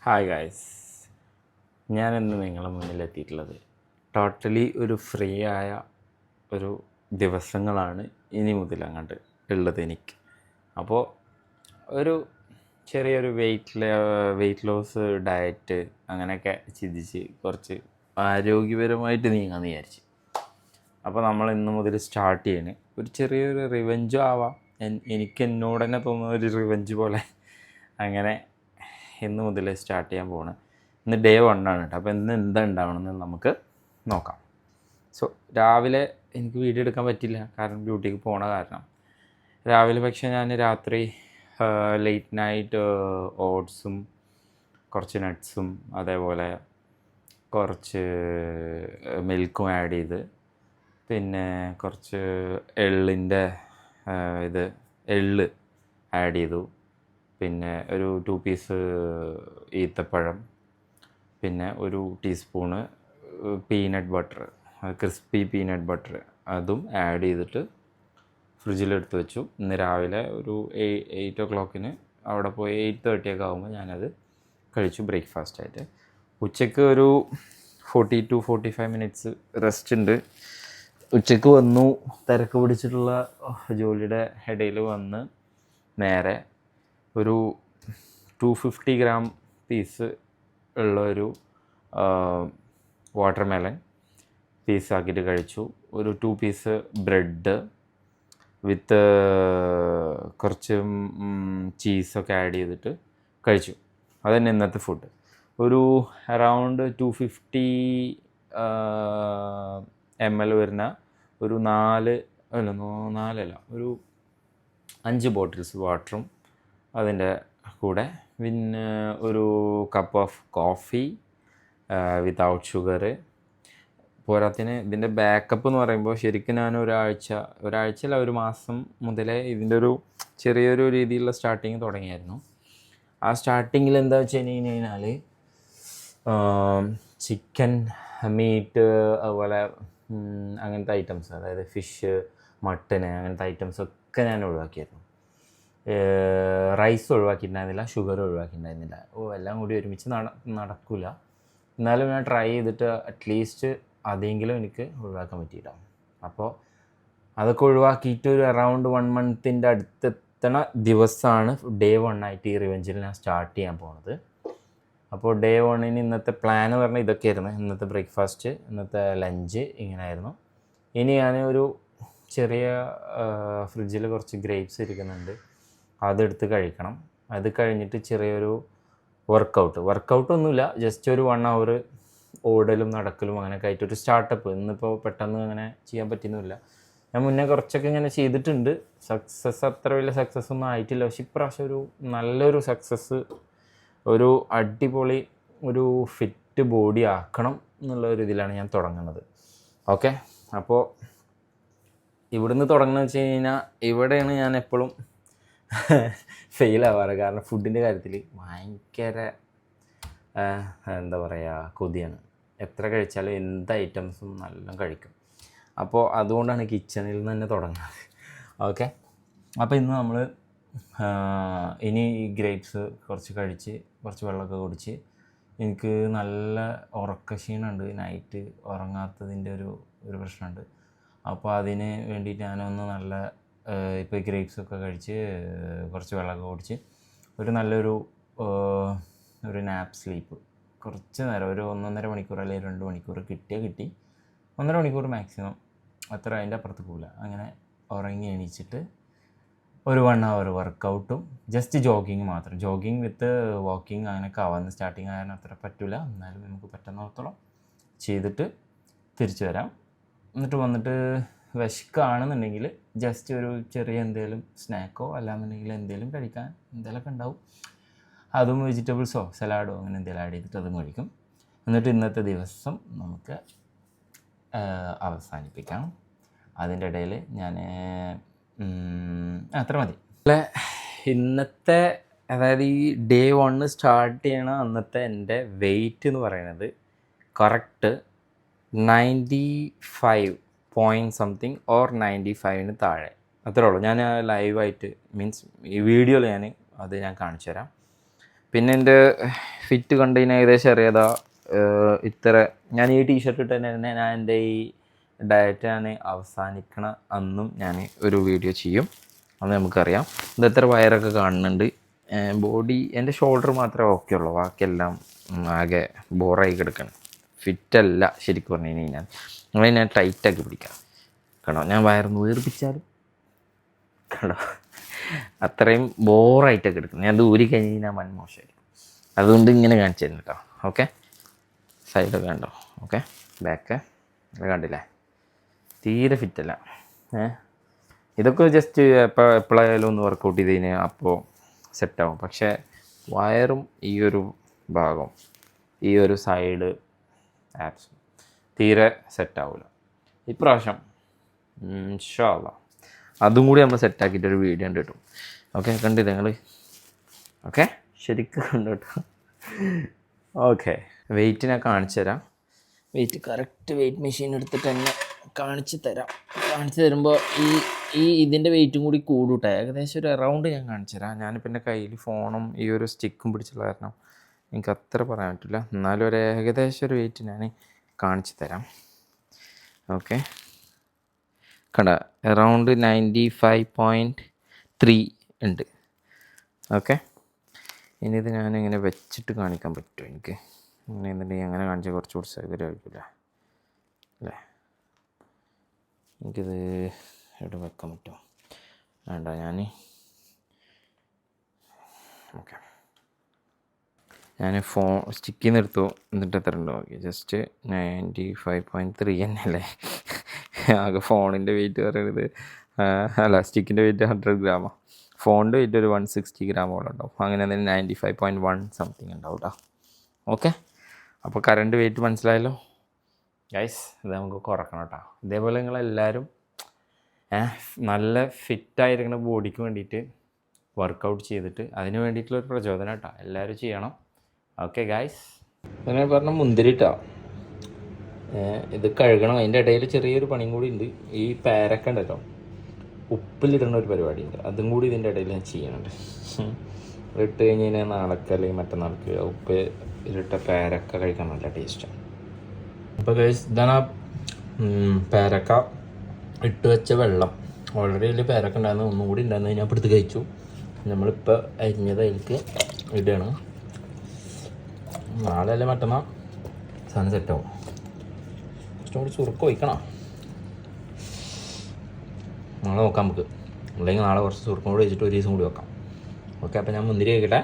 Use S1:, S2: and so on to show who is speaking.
S1: Hi guys, ഞാനിന്ന് നിങ്ങളുടെ മുന്നിലെത്തിയിട്ടുള്ളത് totally ഒരു ഫ്രീ ആയ ഒരു ദിവസങ്ങളാണ് ഇനി മുതൽ അങ്ങോട്ട് ഉള്ളത് എനിക്ക്. അപ്പോൾ ഒരു ചെറിയൊരു വെയിറ്റ് ലോസ് ഡയറ്റ് അങ്ങനെയൊക്കെ ചിന്തിച്ച് കുറച്ച് ആരോഗ്യപരമായിട്ട് നീങ്ങാമെന്ന് വിചാരിച്ച്. അപ്പോൾ നമ്മൾ ഇന്ന് മുതൽ സ്റ്റാർട്ട് ചെയ്യണേ ഒരു ചെറിയൊരു റിവെഞ്ചും ആവാം. എനിക്ക് എന്നോട് തന്നെ തോന്നുന്ന ഒരു റിവെഞ്ച് പോലെ അങ്ങനെ ഇന്ന് മുതൽ സ്റ്റാർട്ട് ചെയ്യാൻ പോവാണ്. ഇന്ന് ഡേ 1 ആണ് കേട്ടോ. അപ്പോൾ ഇന്ന് എന്താ ഉണ്ടാവണമെന്ന് നമുക്ക് നോക്കാം. സോ രാവിലെ എനിക്ക് വീഡിയോ എടുക്കാൻ പറ്റില്ല, കാരണം ഡ്യൂട്ടിക്ക് പോണ കാരണം. രാവിലെ പക്ഷേ ഞാൻ രാത്രി ലേറ്റ് നൈറ്റ് ഓട്സും കുറച്ച് നട്ട്സും അതേപോലെ കുറച്ച് മിൽക്കും ആഡ് ചെയ്ത്, പിന്നെ കുറച്ച് എള്ളിൻ്റെ എള്ള് ആഡ് ചെയ്തു, പിന്നെ ഒരു 2 പീസ് ഈത്തപ്പഴം, പിന്നെ ഒരു teaspoon peanut butter, crispy peanut butter, അതും ആഡ് ചെയ്തിട്ട് ഫ്രിഡ്ജിലെടുത്ത് വെച്ചു. ഇന്ന് രാവിലെ ഒരു 8 o'clock അവിടെ പോയി 8:30 ഒക്കെ ആകുമ്പോൾ ഞാനത് കഴിച്ചു ബ്രേക്ക്ഫാസ്റ്റായിട്ട്. ഉച്ചയ്ക്ക് ഒരു 40 to 45 minutes റെസ്റ്റ് ഉണ്ട്. ഉച്ചയ്ക്ക് വന്നു, തിരക്ക് പിടിച്ചിട്ടുള്ള ജോലിയുടെ ഇടയിൽ വന്ന് നേരെ ഒരു 250 gram പീസ് ഉള്ള ഒരു വാട്ടർമെലൺ പീസാക്കിയിട്ട് കഴിച്ചു. ഒരു 2 പീസ് ബ്രെഡ് വിത്ത് കുറച്ച് ചീസൊക്കെ ആഡ് ചെയ്തിട്ട് കഴിച്ചു. അതുതന്നെ ഇന്നത്തെ ഫുഡ്. ഒരു അറൗണ്ട് 250 ml വരുന്ന ഒരു 5 ബോട്ടിൽസ് വാട്ടറും അതിൻ്റെ കൂടെ, പിന്നെ ഒരു cup of coffee without sugar. പോരാത്തിന് ഇതിൻ്റെ ബാക്കപ്പ് എന്ന് പറയുമ്പോൾ ശരിക്കും ഞാൻ ഒരാഴ്ചയല്ല ഒരു മാസം മുതലേ ഇതിൻ്റെ ഒരു ചെറിയൊരു രീതിയിലുള്ള സ്റ്റാർട്ടിങ് തുടങ്ങിയായിരുന്നു. ആ സ്റ്റാർട്ടിങ്ങിൽ എന്താ വെച്ച് കഴിഞ്ഞാൽ ചിക്കൻ, മീറ്റ്, അതുപോലെ അങ്ങനത്തെ ഐറ്റംസ്, അതായത് ഫിഷ്, മട്ടന്, അങ്ങനത്തെ ഐറ്റംസൊക്കെ ഞാൻ ഒഴിവാക്കിയായിരുന്നു. Rice ഒഴിവാക്കിയിട്ടുണ്ടായിരുന്നില്ല, sugar ഒഴിവാക്കിയിട്ടുണ്ടായിരുന്നില്ല. എല്ലാം കൂടി ഒരുമിച്ച് നടക്കില്ല. എന്നാലും ഞാൻ ട്രൈ ചെയ്തിട്ട് അറ്റ്ലീസ്റ്റ് അതെങ്കിലും എനിക്ക് ഒഴിവാക്കാൻ പറ്റിയിട്ടാണ്. അപ്പോൾ അതൊക്കെ ഒഴിവാക്കിയിട്ട് ഒരു അറൗണ്ട് 1 month അടുത്തെത്തണ ദിവസമാണ് ഡേ 1 ആയിട്ട് ഈ റിവെഞ്ചിൽ ഞാൻ സ്റ്റാർട്ട് ചെയ്യാൻ പോകുന്നത്. അപ്പോൾ ഡേ 1 ഇന്നത്തെ പ്ലാൻ എന്ന് പറഞ്ഞാൽ ഇതൊക്കെയായിരുന്നു. ഇന്നത്തെ ബ്രേക്ക്ഫാസ്റ്റ്, ഇന്നത്തെ ലഞ്ച് ഇങ്ങനെയായിരുന്നു. ഇനി ഞാൻ ഒരു ചെറിയ ഫ്രിഡ്ജിൽ കുറച്ച് ഗ്രേപ്സ് ഇരിക്കുന്നുണ്ട്, അതെടുത്ത് കഴിക്കണം. അത് കഴിഞ്ഞിട്ട് ചെറിയൊരു വർക്കൗട്ടൊന്നുമില്ല, ജസ്റ്റ് ഒരു 1 hour ഓടലും നടക്കലും അങ്ങനെയൊക്കെ ആയിട്ടൊരു സ്റ്റാർട്ടപ്പ്. ഇന്നിപ്പോൾ പെട്ടെന്ന് അങ്ങനെ ചെയ്യാൻ പറ്റുന്നില്ല. ഞാൻ മുന്നേ കുറച്ചൊക്കെ ഇങ്ങനെ ചെയ്തിട്ടുണ്ട്. അത്ര വലിയ സക്സസ് ഒന്നും ആയിട്ടില്ല. പക്ഷെ ഇപ്രാവശ്യം ഒരു നല്ലൊരു സക്സസ്, ഒരു അടിപൊളി ഒരു ഫിറ്റ് ബോഡി ആക്കണം എന്നുള്ള ഒരു ഇതിലാണ് ഞാൻ തുടങ്ങുന്നത്. ഓക്കെ, അപ്പോൾ ഇവിടുന്ന് തുടങ്ങുന്നത് വെച്ച് കഴിഞ്ഞാൽ ഇവിടെയാണ് ഞാൻ എപ്പോഴും ഫെയിലാവാറ്. കാരണം ഫുഡിൻ്റെ കാര്യത്തിൽ ഭയങ്കര എന്താ പറയുക, കൊതിയാണ്. എത്ര കഴിച്ചാലും എന്ത് ഐറ്റംസും നല്ല കഴിക്കും. അപ്പോൾ അതുകൊണ്ടാണ് കിച്ചണിൽ നിന്ന് തന്നെ തുടങ്ങുന്നത്. ഓക്കെ, അപ്പോൾ ഇന്ന് നമ്മൾ ഇനി ഈ ഗ്രേപ്സ് കുറച്ച് കഴിച്ച് കുറച്ച് വെള്ളമൊക്കെ കുടിച്ച്, എനിക്ക് നല്ല ഉറക്കക്ഷീണമുണ്ട്, നൈറ്റ് ഉറങ്ങാത്തതിൻ്റെ ഒരു പ്രശ്നമുണ്ട്. അപ്പോൾ അതിന് വേണ്ടിയിട്ട് ഞാനൊന്ന് നല്ല ഇപ്പോൾ ഗ്രേപ്സൊക്കെ കഴിച്ച് കുറച്ച് വെള്ളമൊക്കെ കുടിച്ച് നല്ലൊരു നാപ്പ് സ്ലീപ്പ്, കുറച്ച് നേരം ഒരു 1.5 മണിക്കൂർ അല്ലെങ്കിൽ 2 മണിക്കൂർ കിട്ടി, 1.5 മണിക്കൂർ മാക്സിമം, അത്ര അതിൻ്റെ അപ്പുറത്ത് പോകില്ല. അങ്ങനെ ഉറങ്ങി എണീച്ചിട്ട് ഒരു 1 hour വർക്കൗട്ടും ജസ്റ്റ് ജോഗിങ് മാത്രം, ജോഗിങ് വിത്ത് വാക്കിങ് അങ്ങനെയൊക്കെ ആവാന്ന്. സ്റ്റാർട്ടിങ് ആയാലും അത്ര പറ്റില്ല, എന്നാലും നമുക്ക് പറ്റുന്നിടത്തോളം ചെയ്തിട്ട് തിരിച്ചു വരാം. എന്നിട്ട് വന്നിട്ട് വിശക്കുകയാണെന്നുണ്ടെങ്കിൽ ജസ്റ്റ് ഒരു ചെറിയ എന്തെങ്കിലും സ്നാക്കോ അല്ലാന്നുണ്ടെങ്കിൽ എന്തെങ്കിലും കഴിക്കാൻ എന്തെങ്കിലുമൊക്കെ ഉണ്ടാവും, അതും വെജിറ്റബിൾസോ സലാഡോ അങ്ങനെ എന്തെങ്കിലും ആഡ് ചെയ്തിട്ട് അതും കഴിക്കും. എന്നിട്ട് ഇന്നത്തെ ദിവസം നമുക്ക് അവസാനിപ്പിക്കാം. അതിൻ്റെ ഇടയിൽ ഞാൻ അത്ര മതി. അല്ലേ, ഇന്നത്തെ അതായത് ഈ ഡേ 1 സ്റ്റാർട്ട് ചെയ്യണ അന്നത്തെ എൻ്റെ വെയിറ്റ് എന്ന് പറയുന്നത് കറക്റ്റ് 95 പോയിൻറ്റ് സംതിങ് ഓർ 95 താഴെ, അത്രേ ഉള്ളൂ. ഞാൻ ലൈവായിട്ട് മീൻസ് ഈ വീഡിയോയിൽ ഞാൻ കാണിച്ചു തരാം. പിന്നെ എൻ്റെ ഫിറ്റ് കണ്ട് കഴിഞ്ഞാൽ ഏകദേശം അറിയാതാ ഇത്ര ഞാൻ ഈ ടീഷർട്ട് ഇട്ട് തന്നെ ഞാൻ എൻ്റെ ഈ ഡയറ്റ് ഞാൻ അവസാനിക്കണ അന്നും ഞാൻ ഒരു വീഡിയോ ചെയ്യും. അന്ന് നമുക്കറിയാം ഇത് എത്ര വയറൊക്കെ കാണുന്നുണ്ട്. ബോഡി എൻ്റെ ഷോൾഡർ മാത്രമേ ഓക്കെ ഉള്ളൂ, ബാക്കിയെല്ലാം ആകെ ബോറായി കിടക്കണം. ഫിറ്റല്ല ശരിക്കും പറഞ്ഞു കഴിഞ്ഞാൽ. നിങ്ങളെ ഞാൻ ടൈറ്റാക്കി പിടിക്കാം കണ്ടോ, ഞാൻ വയറൊന്ന് വീർപ്പിച്ചാലും കണ്ടോ അത്രയും ബോറായിട്ടൊക്കെ എടുക്കുന്നത്. ഞാൻ ദൂരി കഴിഞ്ഞ് കഴിഞ്ഞാൽ മൺ മോശമായിരിക്കും. അതുകൊണ്ട് ഇങ്ങനെ കാണിച്ചു തരുന്നു കേട്ടോ. ഓക്കെ, സൈഡൊക്കെ കണ്ടോ. ഓക്കെ, ബാക്ക് കണ്ടില്ലേ, തീരെ ഫിറ്റല്ല. ഇതൊക്കെ ജസ്റ്റ് എപ്പോഴായാലും ഒന്ന് വർക്കൗട്ട് ചെയ്ത് കഴിഞ്ഞാൽ അപ്പോൾ സെറ്റാവും. പക്ഷേ വയറും ഈ ഒരു ഭാഗം, ഈ ഒരു സൈഡ് ആപ്സ് തീരെ സെറ്റാവില്ല. ഇപ്രാവശ്യം ഇൻഷാ അല്ലാ അതും കൂടി നമ്മൾ സെറ്റാക്കിയിട്ടൊരു വീഡിയോ ഉണ്ട് കിട്ടും. ഓക്കെ, കണ്ടില്ലേ നിങ്ങൾ? ഓക്കെ, ശരിക്കും കണ്ടു കേട്ടോ. ഓക്കെ, വെയിറ്റ് ഞാൻ കാണിച്ചു തരാം. വെയിറ്റ് കറക്റ്റ് വെയിറ്റ് മെഷീൻ എടുത്തിട്ട് തന്നെ കാണിച്ചു തരുമ്പോൾ ഇതിൻ്റെ വെയിറ്റും കൂടി കൂടൂട്ടെ. ഏകദേശം ഒരു അറൗണ്ട് ഞാൻ കാണിച്ചു തരാം. ഞാനിപ്പോൾ എൻ്റെ കയ്യിൽ ഫോണും ഈ ഒരു സ്റ്റിക്കും പിടിച്ചുള്ള കാരണം എനിക്ക് അത്ര പറയാൻ പറ്റില്ല. എന്നാലും ഒരു ഏകദേശം ഒരു വെയിറ്റ് ഞാൻ കാണിച്ചു തരാം. ഓക്കെ, കണ്ട അറൗണ്ട് 95.3 ഉണ്ട്. ഓക്കെ, ഇനി ഇത് ഞാനിങ്ങനെ വെച്ചിട്ട് കാണിക്കാൻ പറ്റുമോ എനിക്ക്? അങ്ങനെ എന്നിട്ടുണ്ടെങ്കിൽ അങ്ങനെ കാണിച്ചാൽ കുറച്ചുകൂടി സൗകര്യമായിരിക്കില്ല അല്ലേ? എനിക്കിത് എവിടെ വെക്കാൻ പറ്റുമോ? വേണ്ട, ഞാൻ ഫോൺ സ്റ്റിക്കിൽ നിന്ന് എടുത്തു. എന്നിട്ട് എത്ര ഉണ്ടോ നോക്കി. ജസ്റ്റ് 95.3 തന്നെയല്ലേ. ആകെ ഫോണിൻ്റെ വെയിറ്റ് പറയുന്നത് അല്ല, സ്റ്റിക്കിൻ്റെ വെയിറ്റ് 100 ഗ്രാമാണ്. ഫോണിൻ്റെ വെയിറ്റ് ഒരു 160 ഗ്രാമോളം ഉണ്ടാവും. അങ്ങനെ എന്തെങ്കിലും 95.1 സംതിങ് ഉണ്ടാവും കേട്ടോ. ഓക്കെ, അപ്പോൾ കറണ്ട് വെയിറ്റ് മനസ്സിലായല്ലോ ഗൈസ്. ഇത് നമുക്ക് കുറക്കണം കേട്ടോ. ഇതേപോലെ നിങ്ങളെല്ലാവരും നല്ല ഫിറ്റായിരിക്കുന്ന ബോഡിക്ക് വേണ്ടിയിട്ട് വർക്കൗട്ട് ചെയ്തിട്ട് അതിന് വേണ്ടിയിട്ടുള്ളൊരു പ്രചോദനം കേട്ടോ എല്ലാവരും ചെയ്യണം. ഓക്കെ ഗൈസ്, അങ്ങനെ പറഞ്ഞ മുന്തിരി കേട്ടോ. ഇത് കഴുകണം. അതിൻ്റെ ഇടയിൽ ചെറിയൊരു പണിയും കൂടി ഉണ്ട്. ഈ പേരക്ക ഉണ്ടല്ലോ, ഉപ്പിലിടുന്ന ഒരു പരിപാടി ഉണ്ട്. അതും കൂടി ഇതിൻ്റെ ഇടയിൽ ഞാൻ ചെയ്യുന്നുണ്ട്. ഇട്ട് കഴിഞ്ഞ് കഴിഞ്ഞാൽ നാളേക്ക് അല്ലെങ്കിൽ മറ്റന്നാൾക്ക് ഉപ്പിലിട്ട പേരക്ക കഴിക്കാൻ നല്ല ടേസ്റ്റാണ്. അപ്പോൾ ഗൈസ്, ഇതാണ് ആ പേരക്ക ഇട്ട് വെച്ച വെള്ളം. ഓൾറെഡി അതിൽ പേരക്ക ഉണ്ടായിരുന്നു, ഒന്നും കൂടി ഉണ്ടായിരുന്നു. ഞാൻ എടുത്ത് കഴിച്ചു. നമ്മളിപ്പോൾ അരിഞ്ഞത് അതിലേക്ക് ഇടുകയാണ്. നാളെ അല്ലേ മറ്റന്നാൾ സാധനം സെറ്റാവും. കുറച്ചും കൂടി ചുരുക്കം ഒഴിക്കണം. നാളെ നോക്കാം നമുക്ക്. അല്ലെങ്കിൽ നാളെ കുറച്ച് ചുരുക്കം കൂടി വെച്ചിട്ട് ഒരു ദിവസം കൂടി വെക്കാം. ഓക്കെ, അപ്പോൾ ഞാൻ മുന്തിരി കഴിക്കട്ടെ.